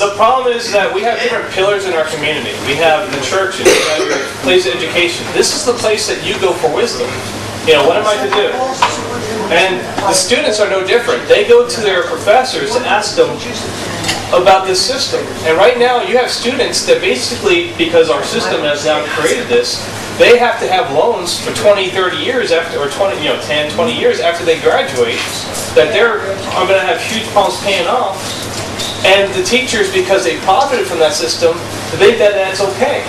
The problem is that we have different pillars in our community. We have the churches, we have your place of education. This is the place that you go for wisdom. You know, what am I to do? And the students are no different. They go to their professors to ask them about this system. And right now you have students that basically, because our system has now created this, they have to have loans for 20, 30 years after, or 20, 10, 20 years after they graduate, that they're going to have huge problems paying off. And the teachers, because they profited from that system, think that that's okay.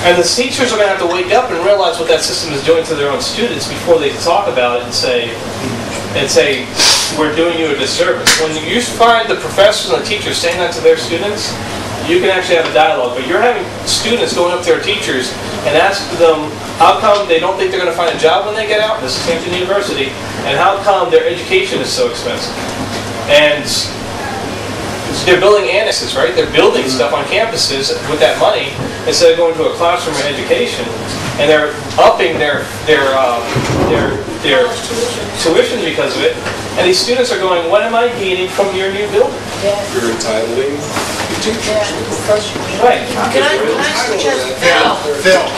And the teachers are going to have to wake up and realize what that system is doing to their own students before they talk about it and say, we're doing you a disservice. When you find the professors and the teachers saying that to their students, you can actually have a dialogue. But you're having students going up to their teachers and asking them how come they don't think they're going to find a job when they get out. This is Hampton University. And how come their education is so expensive. And they're building annexes, right? They're building stuff on campuses with that money instead of going to a classroom or education, and they're upping their tuition because of it. And these students are going, "What am I gaining from your new building?" You're entitling the teachers, the professors. Right. Can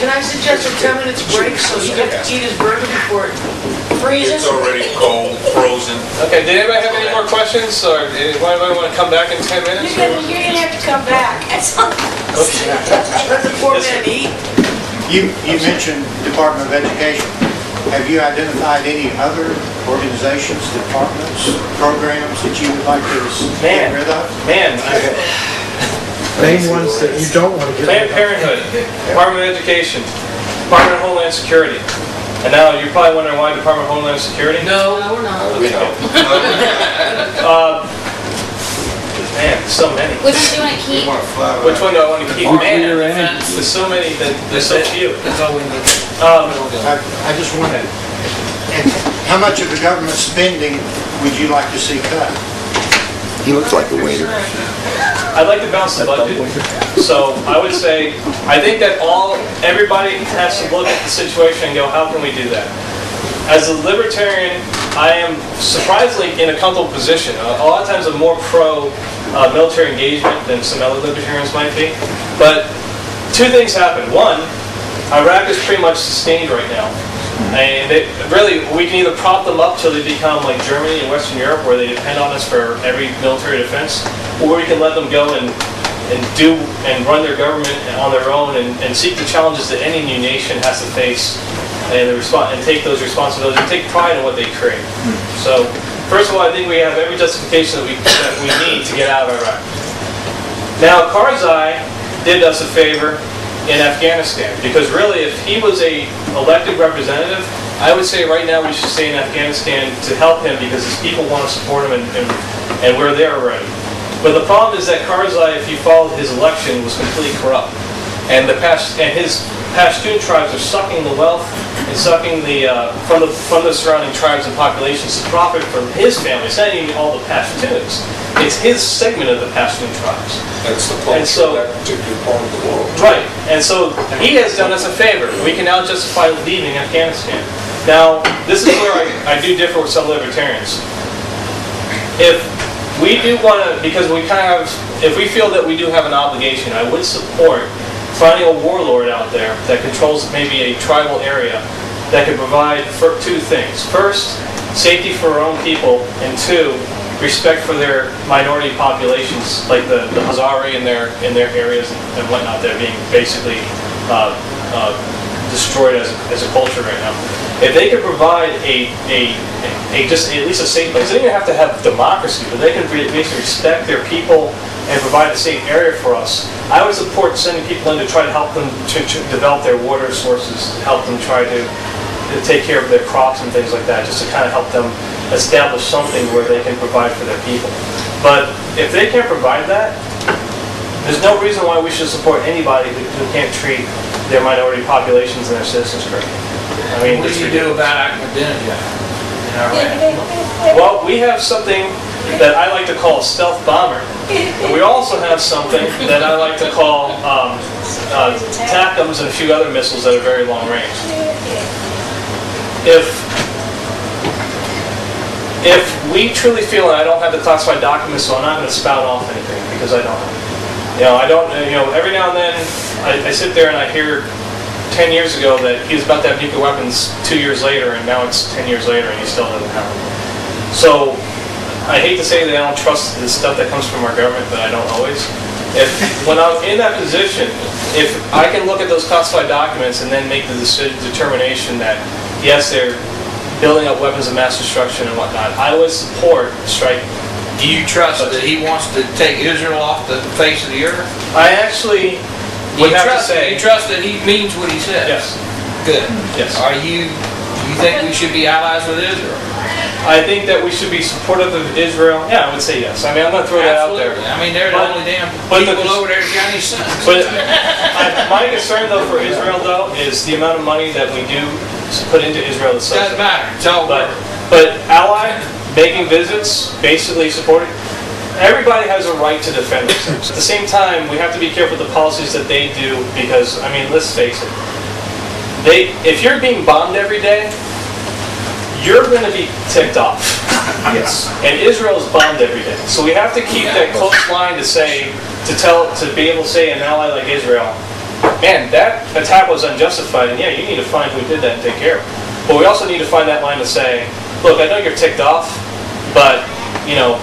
I suggest a 10 minutes break so he can eat his burger before it freezes? It's already cold, frozen. Okay, did anybody have any more questions, or did anybody want to come back in 10 minutes? You're going to have to come back. Let the poor man eat. You mentioned Department of Education. Have you identified any other organizations, departments, programs that you would like to get rid of? Main ones that you don't want to get rid of. Planned Parenthood, Department of Education, Department of Homeland Security. And now you're probably wondering why Department of Homeland Security? No, we're not. We know. Man, so many. Which one do you want to keep? Which one do I want to keep? Man, there's so many that there's so few. I just wanted, how much of the government spending would you like to see cut? He looks like a waiter. I'd like to balance the budget. So I would say, I think that everybody has to look at the situation and go, how can we do that? As a libertarian, I am surprisingly in a comfortable position. A lot of times I'm more pro-military engagement than some other libertarians might be. But two things happen. One, Iraq is pretty much sustained right now. And really, we can either prop them up till they become like Germany and Western Europe, where they depend on us for every military defense, or we can let them go and run their government on their own and seek the challenges that any new nation has to face and take those responsibilities and take pride in what they create. So, first of all, I think we have every justification that we need to get out of Iraq. Now, Karzai did us a favor in Afghanistan, because really, if he was a elected representative, I would say right now we should stay in Afghanistan to help him, because his people want to support him and we're there already. But the problem is that Karzai, if you followed his election, was completely corrupt, and his Pashtun tribes are sucking the wealth and sucking from the surrounding tribes and populations to profit from his family. It's not even all the Pashtuns. It's his segment of the Pashtun tribes. That's the culture of that particular part of the world. Right. And so he has done us a favor. We can now justify leaving Afghanistan. Now, this is where I do differ with some libertarians. If we do want to, because we kind of, if we feel that we do have an obligation, I would support finding a warlord out there that controls maybe a tribal area that could provide for two things. First, safety for our own people, and two, respect for their minority populations, like the Hazari in their areas and whatnot. They're being basically destroyed as a culture right now. If they could provide just at least a safe place, they don't even have to have democracy, but they can basically respect their people and provide a safe area for us. I would support sending people in to try to help them to develop their water sources, to help them try to take care of their crops and things like that, just to kind of help them establish something where they can provide for their people. But if they can't provide that, there's no reason why we should support anybody who can't treat their minority populations and their citizens correctly. I mean, What do you do about Ahmadinejad in Iraq? Well, we have something that I like to call a stealth bomber. And we also have something that I like to call TACMs and a few other missiles that are very long range. If we truly feel, and I don't have the classified documents, so I'm not going to spout off anything, because I don't. You know, I don't, you know, every now and then I sit there and I hear 10 years ago that he was about to have nuclear weapons 2 years later, and now it's 10 years later and he still doesn't have them. So I hate to say that I don't trust the stuff that comes from our government, but I don't always. When I'm in that position, if I can look at those classified documents and then make the determination that, yes, they're building up weapons of mass destruction and whatnot, I would support striking. Do you trust that he wants to take Israel off the face of the earth? I actually would have to say... You trust that he means what he says? Yes. Good. Yes. You think we should be allies with Israel? I think that we should be supportive of Israel. Yeah, I would say yes. I mean, I'm going to throw that out there. I mean, they're the only damn people over there that got any sense. But my concern, though, for Israel, though, is the amount of money that we do put into Israel. Doesn't matter. It's all but ally, making visits, basically supporting. Everybody has a right to defend themselves. At the same time, we have to be careful with the policies that they do because, I mean, let's face it. If you're being bombed every day, you're going to be ticked off. Yes. And Israel is bombed every day. So we have to keep that close line to be able to say an ally like Israel, man, that attack was unjustified, and yeah, you need to find who did that and take care of it. But we also need to find that line to say, look, I know you're ticked off, but, you know,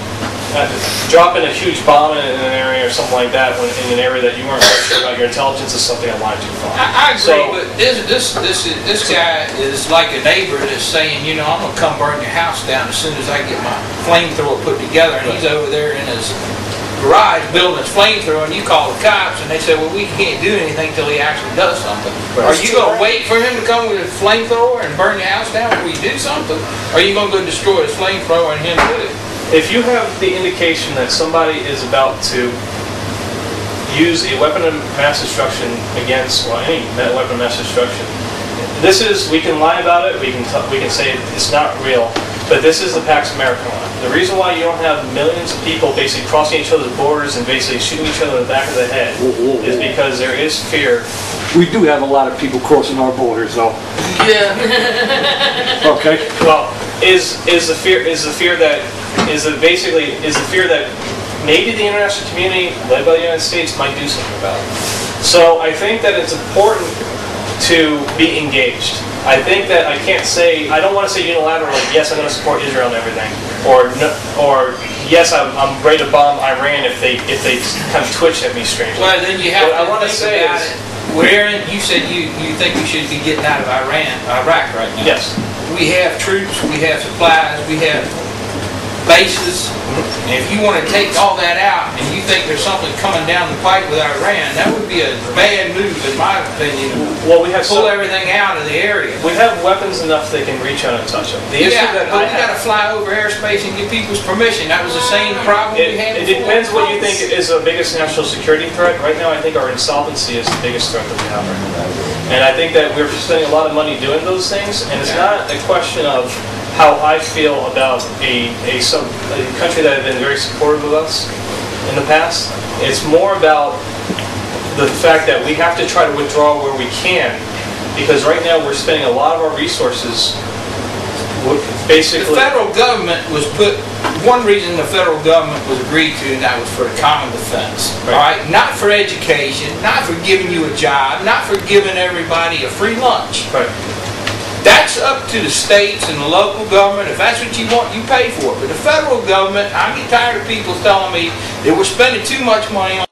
dropping a huge bomb in an area or something like that in an area that you weren't quite sure about your intelligence is something I wanted to find. I agree, but this guy is like a neighbor that's saying, you know, I'm going to come burn your house down as soon as I get my flamethrower put together, and he's over there in his garage building his flamethrower, and you call the cops, and they say, well, we can't do anything until he actually does something. Are you going to wait for him to come with a flamethrower and burn your house down before you do something? Or are you going to go destroy his flamethrower and him with it? If you have the indication that somebody is about to use a weapon of mass destruction against, well, any weapon of mass destruction, we can lie about it, we can say it's not real, but this is the Pax Americana line. The reason why you don't have millions of people basically crossing each other's borders and basically shooting each other in the back of the head is because there is fear. We do have a lot of people crossing our borders, though. Yeah. Okay. Well, is the fear that maybe the international community, led by the United States, might do something about it. So I think that it's important to be engaged. I think that I don't want to say unilaterally, yes, I'm going to support Israel and everything, or yes, I'm ready to bomb Iran if they kind of twitch at me strangely. Well, then you have what to think about it. Aaron, you said you think we should be getting out of Iraq right now. Yes. We have troops, we have supplies, we have bases, and if you want to take all that out and you think there's something coming down the pipe with Iran, that would be a bad move in my opinion. Well, we have pull everything out of the area. We have weapons enough they can reach out and touch them. But we got to fly over airspace and get people's permission. That was the same problem we had before. It depends what you think is the biggest national security threat. Right now, I think our insolvency is the biggest threat that we have right now. And I think that we're spending a lot of money doing those things, and it's not a question of how I feel about a country that has been very supportive of us in the past. It's more about the fact that we have to try to withdraw where we can, because right now we're spending a lot of our resources basically... The federal government was one reason the federal government was agreed to, and that was for the common defense. Right. All right? Not for education, not for giving you a job, not for giving everybody a free lunch. Right. That's up to the states and the local government. If that's what you want, you pay for it. But the federal government, I get tired of people telling me that we're spending too much money on